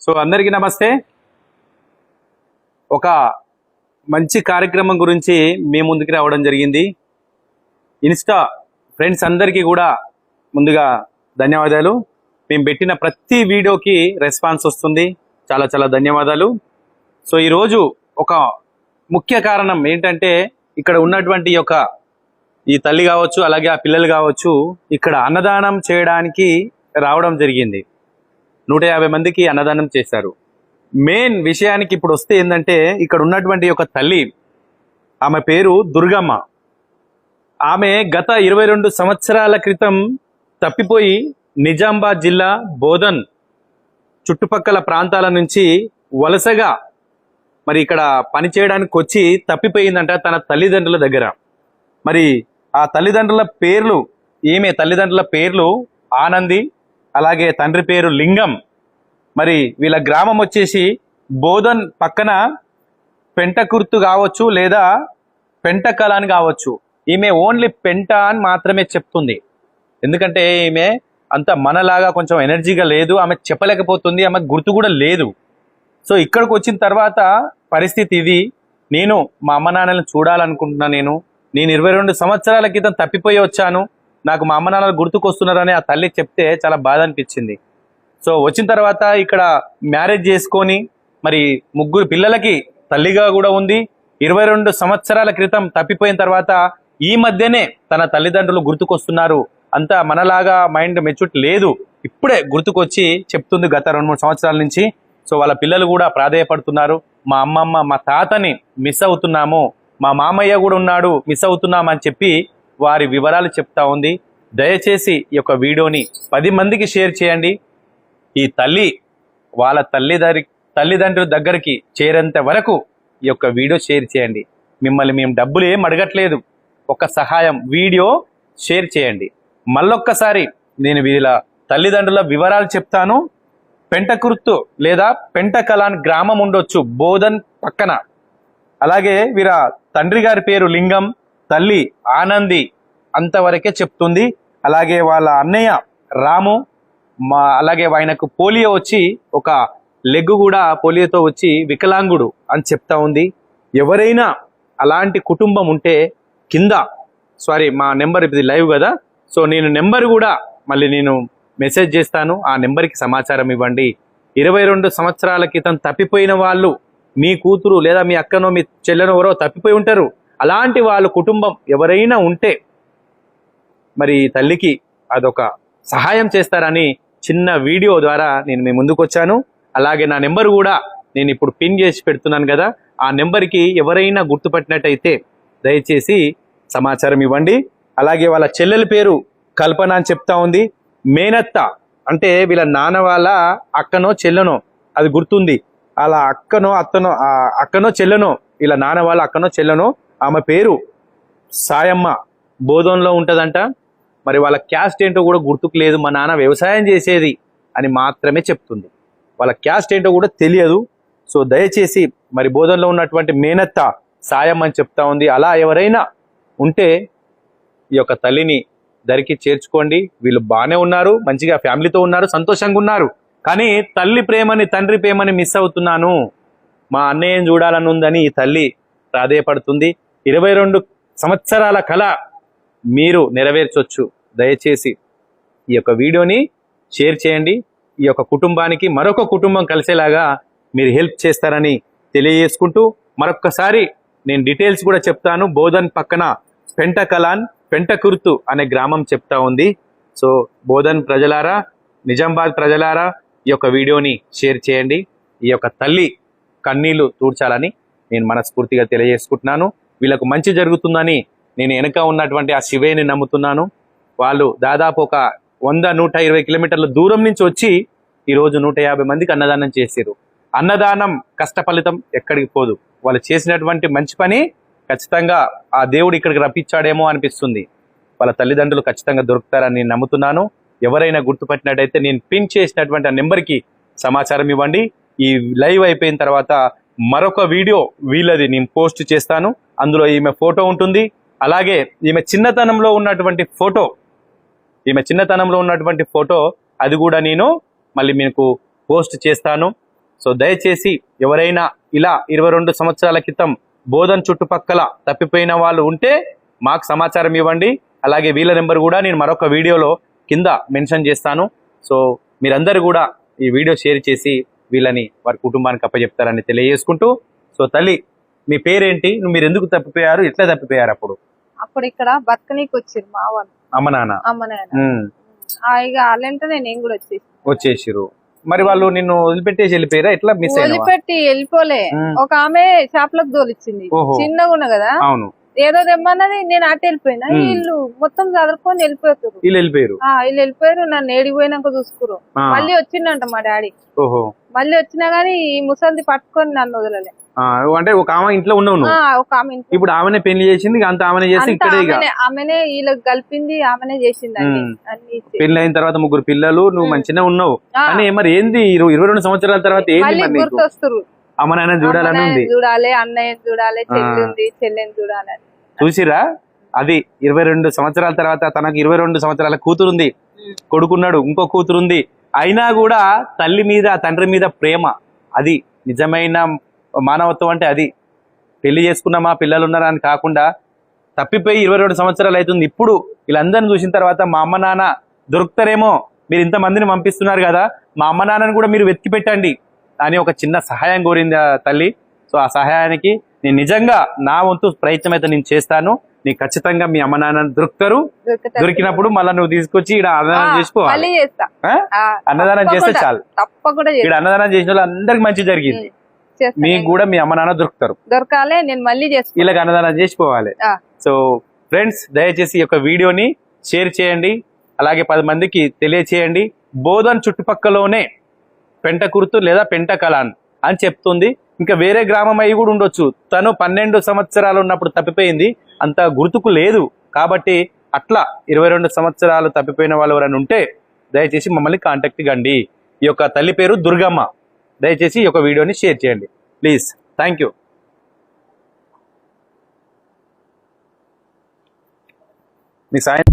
So అందరికీ నమస్తే. ఒక మంచి కార్యక్రమం గురించి మీ ముందుకు రావడం జరిగింది. ఇన్స్టా ఫ్రెండ్స్ అందరికీ కూడా ముందుగా ధన్యవాదాలు. మేము పెట్టిన ప్రతి వీడియోకి రెస్పాన్స్ వస్తుంది, చాలా చాలా ధన్యవాదాలు. సో ఈరోజు ఒక ముఖ్య కారణం ఏంటంటే, ఇక్కడ ఉన్నటువంటి ఈ తల్లి కావచ్చు, అలాగే ఆ పిల్లలు కావచ్చు, ఇక్కడ అన్నదానం చేయడానికి రావడం జరిగింది. 150 మందికి అన్నదానం చేశారు. మెయిన్ విషయానికి ఇప్పుడు వస్తే ఏంటంటే, ఇక్కడ ఉన్నటువంటి తల్లి, ఆమె పేరు దుర్గమ్మ. ఆమె గత 22 సంవత్సరాల క్రితం తప్పిపోయి నిజామాబాద్ జిల్లా బోధన్ చుట్టుపక్కల ప్రాంతాల నుంచి వలసగా మరి ఇక్కడ పని చేయడానికి వచ్చి తప్పిపోయిందంట తన తల్లిదండ్రుల దగ్గర. మరి ఆ తల్లిదండ్రుల పేర్లు, తల్లిదండ్రుల పేర్లు ఆనంది, అలాగే తండ్రి పేరు లింగం. మరి వీళ్ళ గ్రామం వచ్చేసి బోధన్ పక్కన పెంటకుర్తు కావచ్చు, లేదా పెంటకల అని కావచ్చు. ఈమె ఓన్లీ పెంట అని మాత్రమే చెప్తుంది, ఎందుకంటే ఈమె అంత మనలాగా కొంచెం ఎనర్జీగా లేదు, ఆమె చెప్పలేకపోతుంది, ఆమె గుర్తు కూడా లేదు. సో ఇక్కడికి వచ్చిన తర్వాత పరిస్థితి ఇది. నేను మా అమ్మ నాన్నలను చూడాలనుకుంటున్నా. నేను 22 సంవత్సరాల క్రితం తప్పిపోయి వచ్చాను, నాకు మా అమ్మ నాన్నలు గుర్తుకొస్తున్నారని ఆ తల్లి చెప్తే చాలా బాధ అనిపించింది. సో వచ్చిన తర్వాత ఇక్కడ మ్యారేజ్ చేసుకొని మరి 3 పిల్లలకి తల్లిగా కూడా ఉంది. 22 సంవత్సరాల క్రితం తప్పిపోయిన తర్వాత ఈ మధ్యనే తన తల్లిదండ్రులు గుర్తుకొస్తున్నారు. అంతా మనలాగా మైండ్ మెచ్యూరిటీ లేదు, ఇప్పుడే గుర్తుకొచ్చి చెప్తుంది గత 2-3 సంవత్సరాల నుంచి. సో వాళ్ళ పిల్లలు కూడా ప్రాధేయపడుతున్నారు, మా అమ్మమ్మ మా తాతని మిస్ అవుతున్నాము, మా మామయ్య కూడా ఉన్నాడు మిస్ అవుతున్నాం అని చెప్పి వారి వివరాలు చెప్తా ఉంది. దయచేసి ఈ వీడియోని 10 మందికి షేర్ చేయండి. ఈ తల్లి వాళ్ళ తల్లిదండ్రుల దగ్గరికి చేరేంత వరకు ఈ వీడియో షేర్ చేయండి. మిమ్మల్ని మేము డబ్బులు ఏం అడగట్లేదు, ఒక సహాయం, వీడియో షేర్ చేయండి. మళ్ళొక్కసారి నేను వీళ్ళ తల్లిదండ్రుల వివరాలు చెప్తాను. పెంటకుర్తు లేదా పెంటకలాన్ గ్రామం ఉండొచ్చు బోధన్ పక్కన. అలాగే వీర తండ్రి గారి పేరు లింగం, తల్లి ఆనంది, అంతవరకే చెప్తుంది. అలాగే వాళ్ళ అన్నయ్య రాము, అలాగే ఆయనకు పోలియో వచ్చి ఒక లెగ్ కూడా పోలియోతో వచ్చి వికలాంగుడు అని చెప్తా ఉంది. ఎవరైనా అలాంటి కుటుంబం ఉంటే కింద మా నెంబర్, ఇది లైవ్ కదా, సో నేను నెంబర్ కూడా మళ్ళీ నేను మెసేజ్ చేస్తాను, ఆ నెంబర్కి సమాచారం ఇవ్వండి. 22 సంవత్సరాల క్రితం తప్పిపోయిన వాళ్ళు, మీ కూతురు లేదా మీ అక్కనో మీ చెల్లెనో ఎవరో తప్పిపోయి ఉంటారు. అలాంటి వాళ్ళ కుటుంబం ఎవరైనా ఉంటే మరి తల్లికి అదొక సహాయం చేస్తారని చిన్న వీడియో ద్వారా నేను మీ ముందుకు వచ్చాను. అలాగే నా నెంబర్ కూడా నేను ఇప్పుడు పిన్ చేసి పెడుతున్నాను కదా, ఆ నెంబర్కి ఎవరైనా గుర్తుపట్టినట్టయితే దయచేసి సమాచారం ఇవ్వండి. అలాగే వాళ్ళ చెల్లెల పేరు కల్పన అని చెప్తా ఉంది. మేనత్త అంటే వీళ్ళ నాన్న వాళ్ళ అక్కనో చెల్లెనో, అది గుర్తుంది. అలా అక్కనో చెల్లెనో, వీళ్ళ నాన్న వాళ్ళ అక్కనో చెల్లెనో. ఆమె పేరు సాయమ్మ, బోధంలో ఉంటుందంట. మరి వాళ్ళ క్యాస్ట్ ఏంటో కూడా గుర్తుకు లేదు, మా నాన్న వ్యవసాయం చేసేది అని మాత్రమే చెప్తుంది, వాళ్ళ క్యాస్ట్ ఏంటో కూడా తెలియదు. సో దయచేసి మరి బోధనలో ఉన్నటువంటి మేనత్త సాయమ్మ అని చెప్తా ఉంది. అలా ఎవరైనా ఉంటే ఈ తల్లిని దరికి చేర్చుకోండి. వీళ్ళు బాగానే ఉన్నారు, మంచిగా ఫ్యామిలీతో ఉన్నారు, సంతోషంగా ఉన్నారు. కానీ తల్లి ప్రేమని, తండ్రి ప్రేమని మిస్ అవుతున్నాను, మా అన్నయ్యని చూడాలని ఉందని ఈ తల్లి ప్రాధేయపడుతుంది. 22 సంవత్సరాల కళ మీరు నెరవేర్చొచ్చు. దయచేసి ఈ వీడియోని షేర్ చేయండి. ఈ కుటుంబానికి మరొక కుటుంబం కలిసేలాగా మీరు హెల్ప్ చేస్తారని తెలియజేసుకుంటూ, మరొక్కసారి నేను డీటెయిల్స్ కూడా చెప్తాను. బోధన్ పక్కన పెంటకలాన్, పెంటకుర్తు అనే గ్రామం చెప్తా ఉంది. సో బోధన్ ప్రజలారా, నిజామాబాద్ ప్రజలారా, ఈ వీడియోని షేర్ చేయండి. ఈ తల్లి కన్నీళ్లు తూడ్చాలని నేను మనస్ఫూర్తిగా తెలియజేసుకుంటున్నాను. వీళ్ళకు మంచి జరుగుతుందని నేను వెనక ఉన్నటువంటి ఆ శివయ్యని నమ్ముతున్నాను. వాళ్ళు దాదాపు 100-120 కిలోమీటర్ల దూరం నుంచి వచ్చి ఈరోజు 150 మందికి అన్నదానం చేశారు. అన్నదానం కష్ట ఫలితం ఎక్కడికి పోదు. వాళ్ళు చేసినటువంటి మంచి పని ఖచ్చితంగా ఆ దేవుడు ఇక్కడికి రప్పించాడేమో అనిపిస్తుంది. వాళ్ళ తల్లిదండ్రులు ఖచ్చితంగా దొరుకుతారని నేను నమ్ముతున్నాను. ఎవరైనా గుర్తుపట్టినట్టయితే నేను పిన్ చేసినటువంటి ఆ నెంబర్కి సమాచారం ఇవ్వండి. ఈ లైవ్ అయిపోయిన తర్వాత మరొక వీడియో వీళ్ళది నేను పోస్ట్ చేస్తాను. అందులో ఈమె ఫోటో ఉంటుంది. అలాగే ఈమె చిన్నతనంలో ఉన్నటువంటి ఫోటో అది కూడా నేను మళ్ళీ మీకు పోస్ట్ చేస్తాను. సో దయచేసి ఎవరైనా ఇలా 22 సంవత్సరాల క్రితం బోధన్ చుట్టుపక్కల తప్పిపోయిన వాళ్ళు ఉంటే మాకు సమాచారం ఇవ్వండి. అలాగే వీళ్ళ నెంబర్ కూడా నేను మరొక వీడియోలో కింద మెన్షన్ చేస్తాను. సో మీరందరూ కూడా ఈ వీడియో షేర్ చేసి వీళ్ళని వారి కుటుంబానికి అప్పచెప్తారని తెలియజేసుకుంటూ, సో తల్లి మీ పేరేంటి, మీరు ఎందుకు తప్పిపోయారు, ఎట్లా తప్పిపోయారు? అప్పుడు ఇక్కడ బతకనీకి వచ్చారు మా వాళ్ళు, అమ్మ నాన్న. ఇక వాళ్ళంటేనే నేను కూడా వచ్చేసిరు. మరి వాళ్ళు నిన్ను వదిలిపెట్టేసి వెళ్ళిపోయారా, ఎట్లా మిస్ వదిలిపెట్టి వెళ్ళిపోలే. ఒక ఆమె షాప్లకు తోలిచ్చింది, చిన్నగా ఉన్నా కదా. అవును, ఏదో తెమ్మన్నది, నేను అటు వెళ్ళిపోయినా. వీళ్ళు మొత్తం చదువుకొని వెళ్ళిపోతారు. వీళ్ళు వెళ్ళిపోయారు. నన్ను ఏడిపోయినాక చూసుకురు. మళ్ళీ వచ్చిండంట మా డాడీ. మళ్ళీ వచ్చినా గానీ ఈ ముసలిది పట్టుకొని నన్ను వదలలే. అంటే ఒక ఆమె ఇంట్లో ఉన్నావు, ఒక ఆమె ఇప్పుడు ఆమెనే పెళ్లి చేసింది, అంత ఆమెనే చేసి ఆమెనే వీళ్ళకి కలిపింది, ఆమెనే చేసింది అన్ని. పెళ్లి అయిన తర్వాత 3 పిల్లలు, నువ్వు మంచిగా ఉన్నావు. కానీ మరి ఏంది 22 సంవత్సరాల తర్వాత ఏంది గుర్తొస్తారు? అమ్మ నాన్న చూడాలని ఉంది, చూడాలి, అన్నయ్య చూడాలి, చెల్లెని చూడాలి. చూసిరా? అది 22 సంవత్సరాల తర్వాత తనకు 22 సంవత్సరాల కూతురుంది, కొడుకున్నాడు, ఇంకో కూతురుంది. అయినా కూడా తల్లి మీద తండ్రి మీద ప్రేమ, అది నిజమైన మానవత్వం. అంటే అది పెళ్లి చేసుకున్నామా, పిల్లలు ఉన్నారా అని కాకుండా తప్పిపోయి 22 సంవత్సరాలు అవుతుంది. ఇప్పుడు వీళ్ళందరిని చూసిన తర్వాత మా అమ్మ నాన్న దొరుకుతారేమో, మీరు ఇంతమందిని పంపిస్తున్నారు కదా, మా అమ్మ నాన్నని కూడా మీరు వెతికి పెట్టండి అని ఒక చిన్న సహాయం కోరింది ఆ తల్లి. సో ఆ సహాయానికి నేను నిజంగా నా వంతు ప్రయత్నం అయితే నేను చేస్తాను. నీకు ఖచ్చితంగా మీ అమ్మ నాన్న దొరుకుతారు. దొరికినప్పుడు మళ్ళీ నువ్వు తీసుకొచ్చి ఇక్కడ అన్నదానం చేసుకోవాలి. అన్నదానం చేస్తే చాలు. ఇక్కడ అన్నదానం చేసిన వాళ్ళు అందరికి మంచి జరిగింది. మీకు కూడా మీ అమ్మ నాన్న దొరకాలి. నేను మళ్ళీ వీళ్ళకి అన్నదానం చేసిపోవాలి. సో ఫ్రెండ్స్, దయచేసి ఈ యొక్క వీడియోని షేర్ చేయండి, అలాగే 10 మందికి తెలియచేయండి. బోధన్ చుట్టుపక్కలోనే పెంటకుర్తు లేదా పెంటకలాన్ అని చెప్తుంది. ఇంకా వేరే గ్రామం అయి కూడా ఉండొచ్చు. తను 12 సంవత్సరాలు ఉన్నప్పుడు తప్పిపోయింది, అంత గుర్తుకు లేదు. కాబట్టి అట్లా 22 సంవత్సరాలు తప్పిపోయిన వాళ్ళు ఎవరైనా ఉంటే దయచేసి మమ్మల్ని కాంటాక్ట్ కండి. ఈ యొక్క తల్లి పేరు దుర్గమ్మ. దయచేసి ఈ యొక్క వీడియోని షేర్ చేయండి ప్లీజ్. Thank you. మీ సాయం